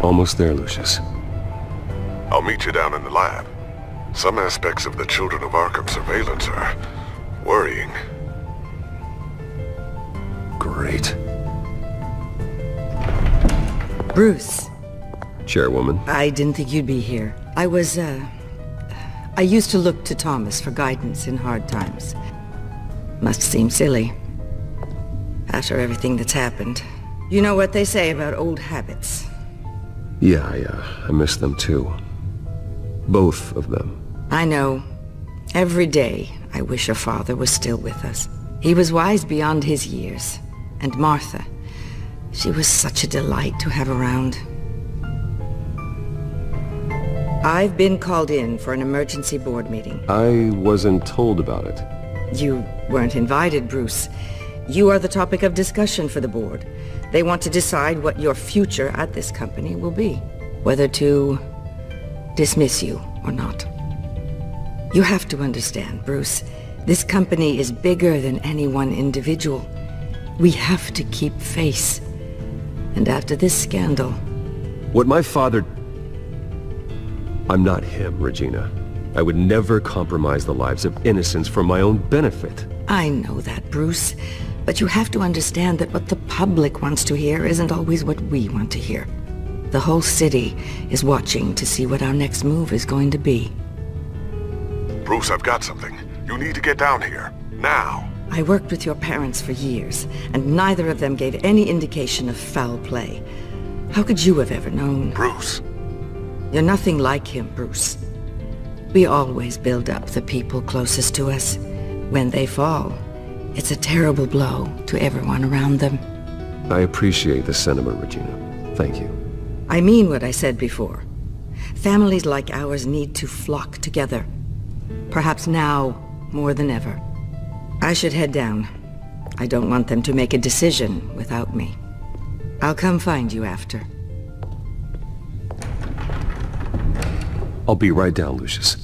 Almost there, Lucius. I'll meet you down in the lab. Some aspects of the Children of Arkham surveillance are worrying. Great. Bruce. Chairwoman. I didn't think you'd be here. I used to look to Thomas for guidance in hard times. Must seem silly. After everything that's happened. You know what they say about old habits. Yeah, I miss them too. Both of them. I know. Every day, I wish your father was still with us. He was wise beyond his years. And Martha, she was such a delight to have around. I've been called in for an emergency board meeting. I wasn't told about it. You weren't invited, Bruce. You are the topic of discussion for the board. They want to decide what your future at this company will be. Whether to dismiss you or not. You have to understand, Bruce. This company is bigger than any one individual. We have to keep face. And after this scandal... What my father... I'm not him, Regina. I would never compromise the lives of innocents for my own benefit. I know that, Bruce. But you have to understand that what the public wants to hear isn't always what we want to hear. The whole city is watching to see what our next move is going to be. Bruce, I've got something. You need to get down here. Now. I worked with your parents for years, and neither of them gave any indication of foul play. How could you have ever known? Bruce. You're nothing like him, Bruce. We always build up the people closest to us. When they fall, it's a terrible blow to everyone around them. I appreciate the sentiment, Regina. Thank you. I mean what I said before. Families like ours need to flock together. Perhaps now more than ever. I should head down. I don't want them to make a decision without me. I'll come find you after. I'll be right down, Lucius.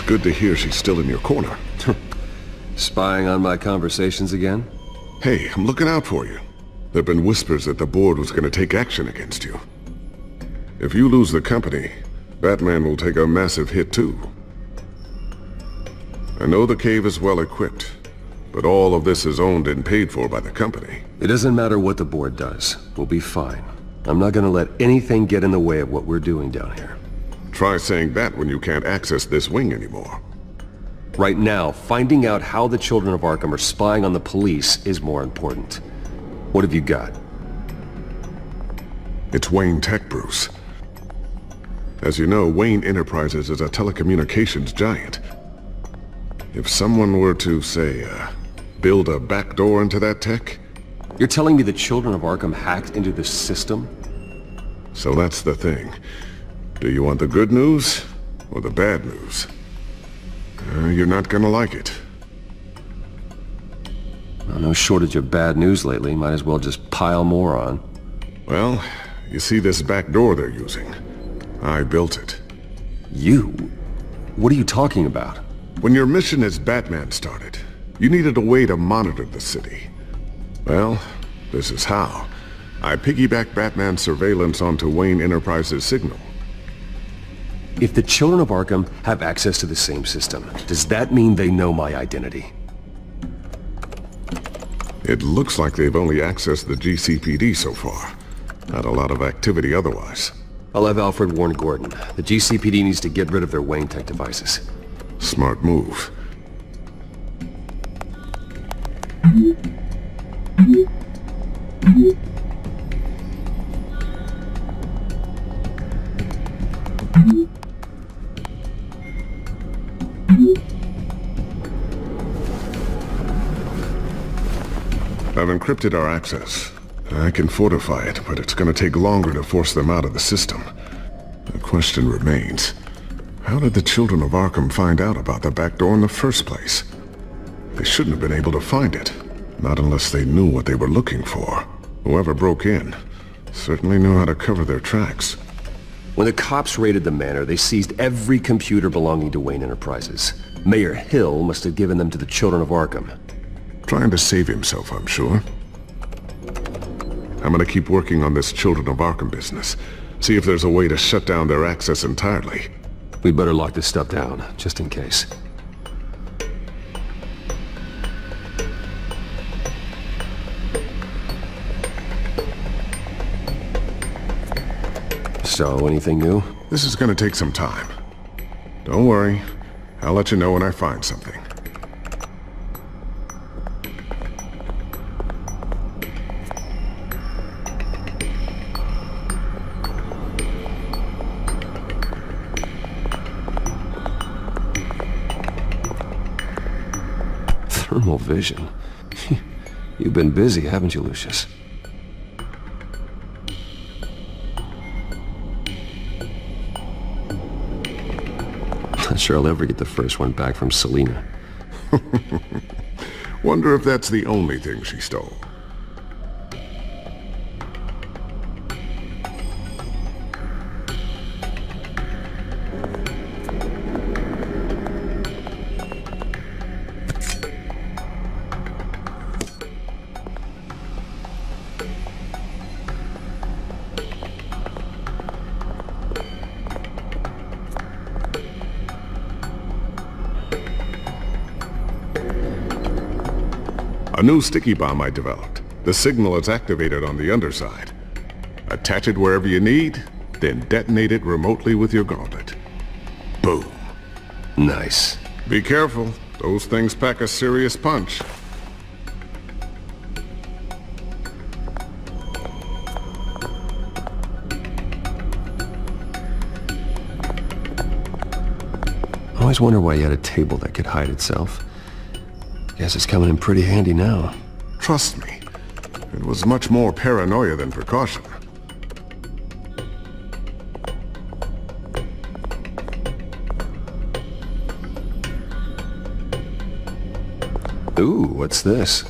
Good to hear she's still in your corner. Spying on my conversations again? Hey, I'm looking out for you. There've been whispers that the board was going to take action against you. If you lose the company, Batman will take a massive hit too. I know the cave is well equipped, but all of this is owned and paid for by the company. It doesn't matter what the board does. We'll be fine. I'm not gonna let anything get in the way of what we're doing down here. Try saying that when you can't access this wing anymore. Right now, finding out how the Children of Arkham are spying on the police is more important. What have you got? It's Wayne Tech, Bruce. As you know, Wayne Enterprises is a telecommunications giant. If someone were to, say, build a backdoor into that tech... You're telling me the Children of Arkham hacked into the system? So that's the thing. Do you want the good news or the bad news? You're not gonna like it. Well, no shortage of bad news lately. Might as well just pile more on. Well, you see this back door they're using? I built it. You? What are you talking about? When your mission as Batman started, you needed a way to monitor the city. Well, this is how. I piggybacked Batman's surveillance onto Wayne Enterprises' signal. If the children of Arkham have access to the same system, does that mean they know my identity? It looks like they've only accessed the GCPD so far. Not a lot of activity otherwise. I'll have Alfred warn Gordon. The GCPD needs to get rid of their Wayne tech devices. Smart move. I've encrypted our access. I can fortify it, but it's going to take longer to force them out of the system. The question remains, how did the children of Arkham find out about the back door in the first place? They shouldn't have been able to find it, not unless they knew what they were looking for. Whoever broke in certainly knew how to cover their tracks. When the cops raided the manor, they seized every computer belonging to Wayne Enterprises. Mayor Hill must have given them to the children of Arkham. Trying to save himself, I'm sure. I'm gonna keep working on this Children of Arkham business. See if there's a way to shut down their access entirely. We'd better lock this stuff down, just in case. So, anything new? This is gonna take some time. Don't worry. I'll let you know when I find something. Thermal vision. You've been busy, haven't you, Lucius? Not sure I'll ever get the first one back from Selina. Wonder if that's the only thing she stole. A new sticky bomb I developed. The signal is activated on the underside. Attach it wherever you need, then detonate it remotely with your gauntlet. Boom. Nice. Be careful. Those things pack a serious punch. I always wonder why you had a table that could hide itself. Guess it's coming in pretty handy now. Trust me, it was much more paranoia than precaution. Ooh, what's this?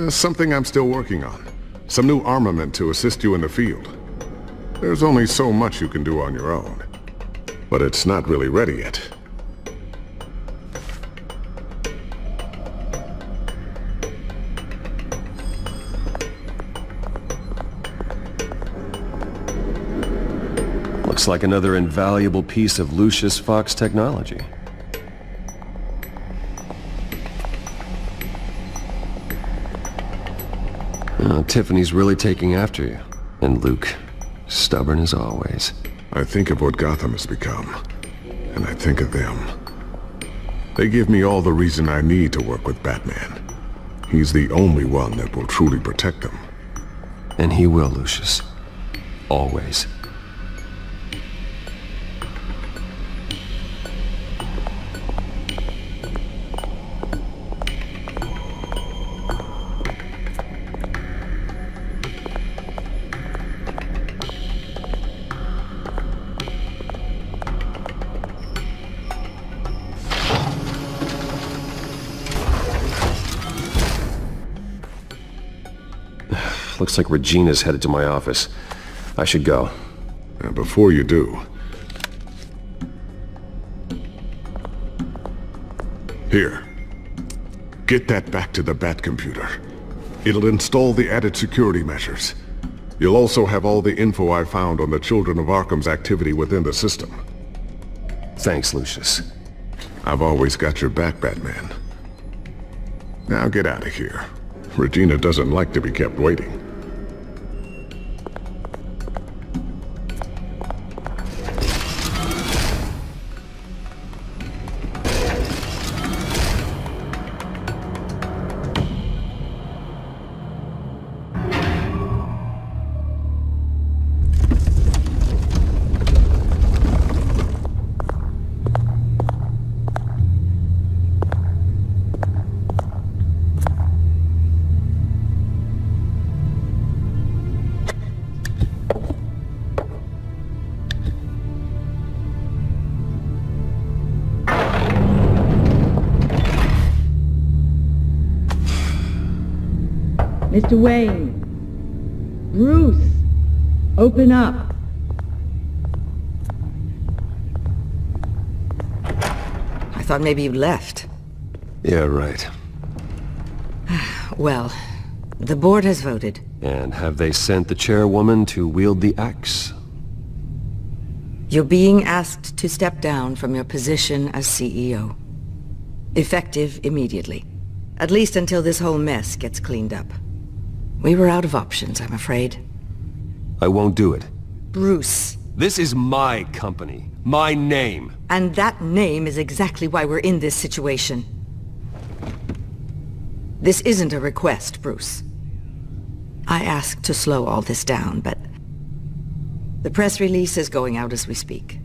Something I'm still working on. Some new armament to assist you in the field. There's only so much you can do on your own. But it's not really ready yet. Looks like another invaluable piece of Lucius Fox technology. Tiffany's really taking after you. And Luke, stubborn as always. I think of what Gotham has become, and I think of them. They give me all the reason I need to work with Batman. He's the only one that will truly protect them. And he will, Lucius. Always. Looks like Regina's headed to my office. I should go. And before you do... Here. Get that back to the Bat computer. It'll install the added security measures. You'll also have all the info I found on the Children of Arkham's activity within the system. Thanks, Lucius. I've always got your back, Batman. Now get out of here. Regina doesn't like to be kept waiting. Mr. Wayne. Bruce. Open up. I thought maybe you left. Yeah, right. Well, the board has voted. And have they sent the chairwoman to wield the axe? You're being asked to step down from your position as CEO. Effective immediately. At least until this whole mess gets cleaned up. We were out of options, I'm afraid. I won't do it. Bruce. This is my company. My name. And that name is exactly why we're in this situation. This isn't a request, Bruce. I asked to slow all this down, but the press release is going out as we speak.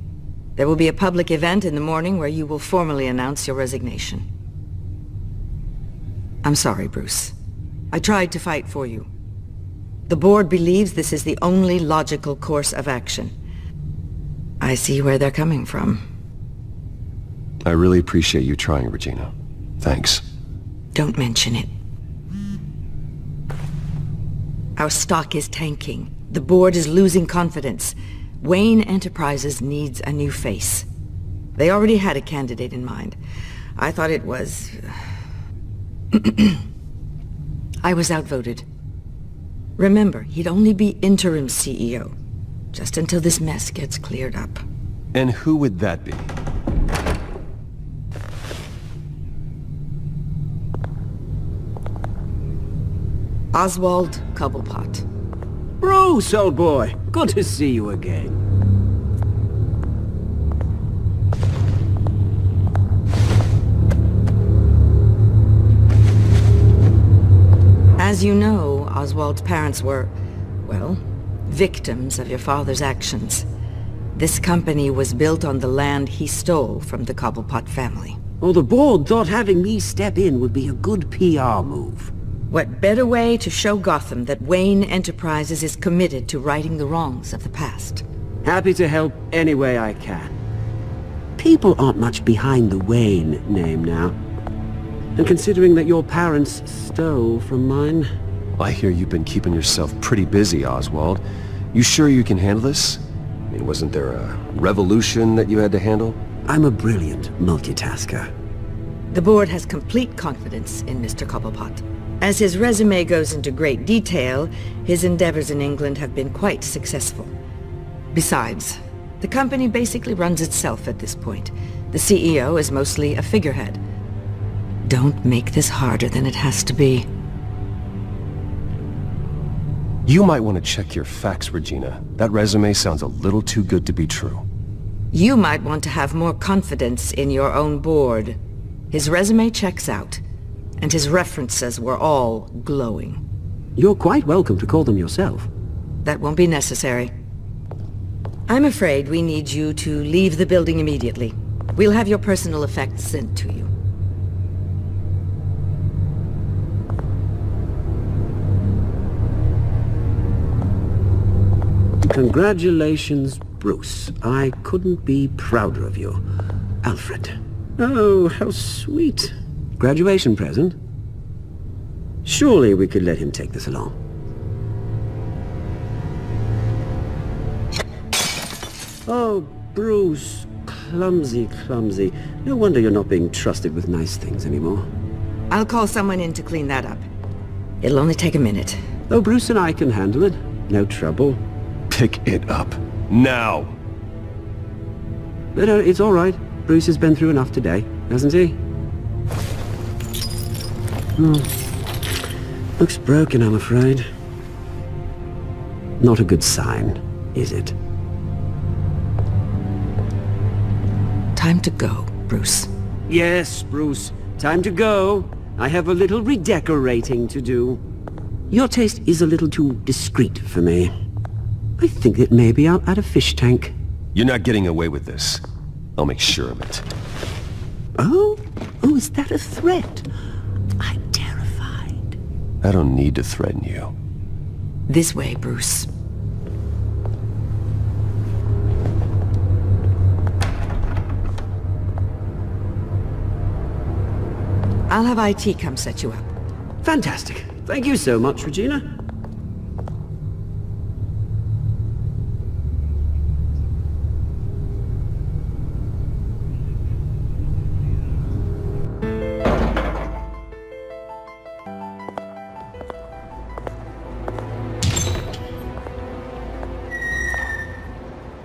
There will be a public event in the morning where you will formally announce your resignation. I'm sorry, Bruce. I tried to fight for you. The board believes this is the only logical course of action. I see where they're coming from. I really appreciate you trying, Regina. Thanks. Don't mention it. Our stock is tanking. The board is losing confidence. Wayne Enterprises needs a new face. They already had a candidate in mind. I thought it was... I was outvoted. Remember, he'd only be interim CEO, just until this mess gets cleared up. And who would that be? Oswald Cobblepot. Bruce, old boy. Good to see you again. As you know, Oswald's parents were, well, victims of your father's actions. This company was built on the land he stole from the Cobblepot family. Well, the board thought having me step in would be a good PR move. What better way to show Gotham that Wayne Enterprises is committed to righting the wrongs of the past? Happy to help any way I can. People aren't much behind the Wayne name now. And considering that your parents stole from mine... I hear you've been keeping yourself pretty busy, Oswald. You sure you can handle this? I mean, wasn't there a revolution that you had to handle? I'm a brilliant multitasker. The board has complete confidence in Mr. Cobblepot. As his resume goes into great detail, his endeavors in England have been quite successful. Besides, the company basically runs itself at this point. The CEO is mostly a figurehead. Don't make this harder than it has to be. You might want to check your facts, Regina. That resume sounds a little too good to be true. You might want to have more confidence in your own board. His resume checks out, and his references were all glowing. You're quite welcome to call them yourself. That won't be necessary. I'm afraid we need you to leave the building immediately. We'll have your personal effects sent to you. Congratulations, Bruce. I couldn't be prouder of you. Alfred. Oh, how sweet. Graduation present? Surely we could let him take this along. Oh, Bruce. Clumsy, clumsy. No wonder you're not being trusted with nice things anymore. I'll call someone in to clean that up. It'll only take a minute. Oh, Bruce and I can handle it. No trouble. Pick it up. Now! No, it's all right. Bruce has been through enough today, hasn't he? Looks broken, I'm afraid. Not a good sign, is it? Time to go, Bruce. Yes, Bruce. Time to go. I have a little redecorating to do. Your taste is a little too discreet for me. I think that maybe I'll add a fish tank. You're not getting away with this. I'll make sure of it. Oh? Oh, is that a threat? I'm terrified. I don't need to threaten you. This way, Bruce. I'll have IT come set you up. Fantastic. Thank you so much, Regina.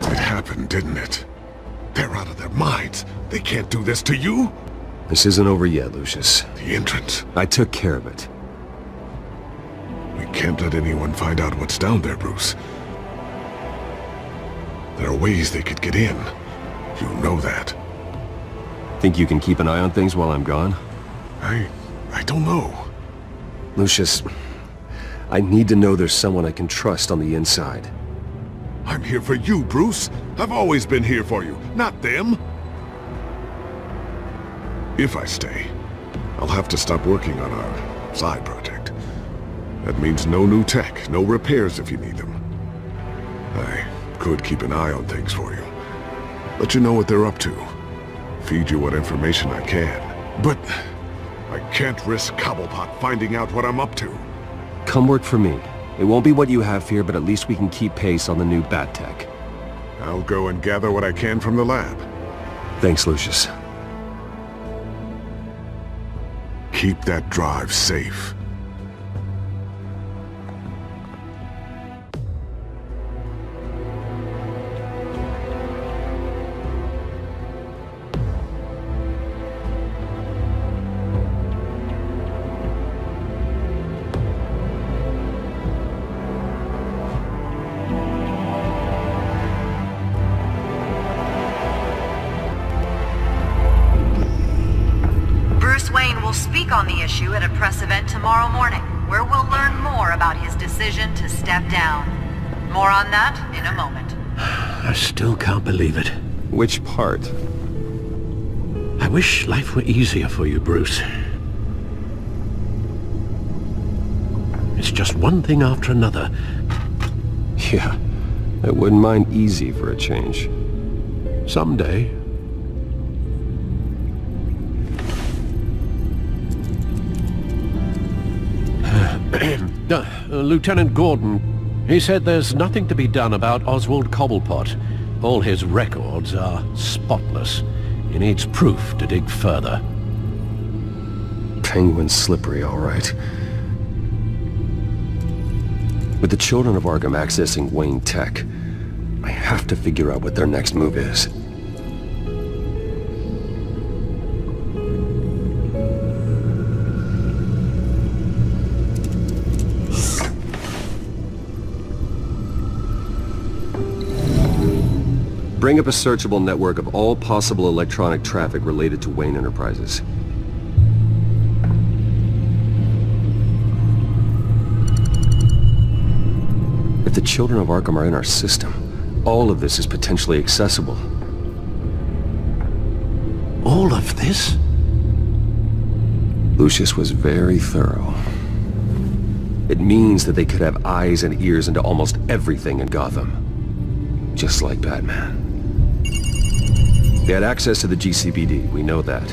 It happened, didn't it? They're out of their minds. They can't do this to you. This isn't over yet, Lucius. The entrance. I took care of it. We can't let anyone find out what's down there, Bruce. There are ways they could get in. You know that. Think you can keep an eye on things while I'm gone? I don't know. Lucius, I need to know there's someone I can trust on the inside. I'm here for you, Bruce. I've always been here for you, not them. If I stay, I'll have to stop working on our side project. That means no new tech, no repairs if you need them. I could keep an eye on things for you. Let you know what they're up to. Feed you what information I can. But I can't risk Cobblepot finding out what I'm up to. Come work for me. It won't be what you have here, but at least we can keep pace on the new bat tech. I'll go and gather what I can from the lab. Thanks, Lucius. Keep that drive safe. On the issue at a press event tomorrow morning, where we'll learn more about his decision to step down. More on that in a moment. I still can't believe it. Which part? I wish life were easier for you, Bruce. It's just one thing after another. Yeah, I wouldn't mind easy for a change. Someday. Lieutenant Gordon, he said there's nothing to be done about Oswald Cobblepot. All his records are spotless. He needs proof to dig further. Penguin's slippery, all right. With the children of Arkham accessing Wayne Tech, I have to figure out what their next move is. Bring up a searchable network of all possible electronic traffic related to Wayne Enterprises. If the children of Arkham are in our system, all of this is potentially accessible. All of this? Lucius was very thorough. It means that they could have eyes and ears into almost everything in Gotham. Just like Batman. They had access to the GCPD, we know that.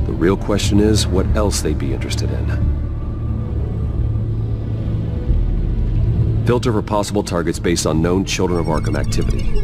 The real question is, what else they'd be interested in. Filter for possible targets based on known Children of Arkham activity.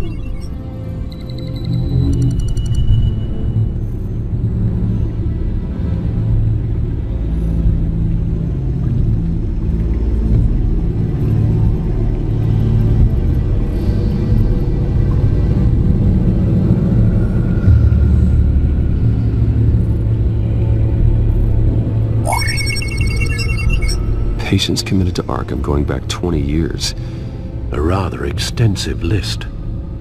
Patients committed to Arkham going back 20 years. A rather extensive list.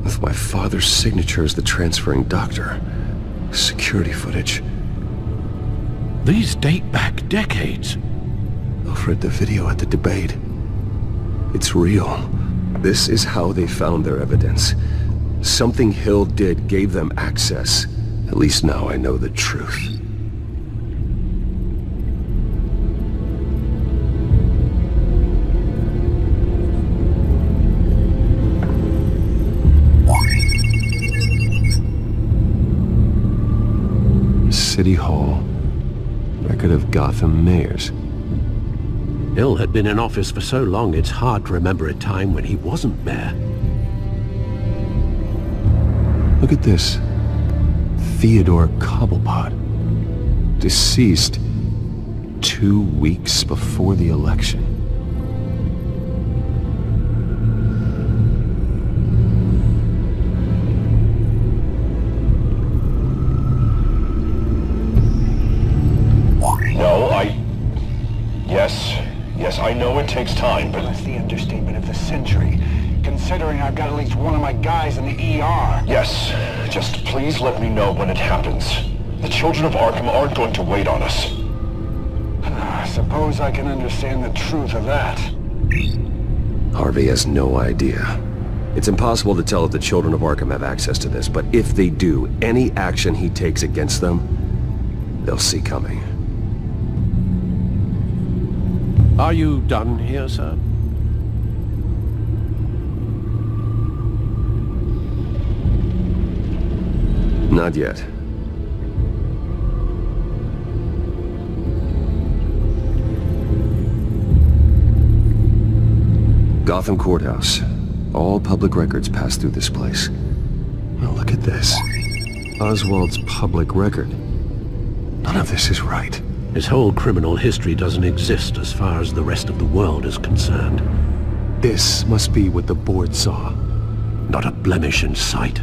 With my father's signature as the transferring doctor. Security footage. These date back decades. Alfred, the video at the debate. It's real. This is how they found their evidence. Something Hill did gave them access. At least now I know the truth. City Hall. Record of Gotham mayors. Hill had been in office for so long it's hard to remember a time when he wasn't mayor. Look at this. Theodore Cobblepot. Deceased 2 weeks before the election. Yes, I know it takes time, but... That's the understatement of the century, considering I've got at least one of my guys in the ER. Yes, just please let me know when it happens. The children of Arkham aren't going to wait on us. I suppose I can understand the truth of that. Harvey has no idea. It's impossible to tell if the children of Arkham have access to this, but if they do, any action he takes against them, they'll see coming. Are you done here, sir? Not yet. Gotham Courthouse. All public records pass through this place. Now look at this. Oswald's public record. None of this is right. His whole criminal history doesn't exist as far as the rest of the world is concerned. This must be what the board saw. Not a blemish in sight.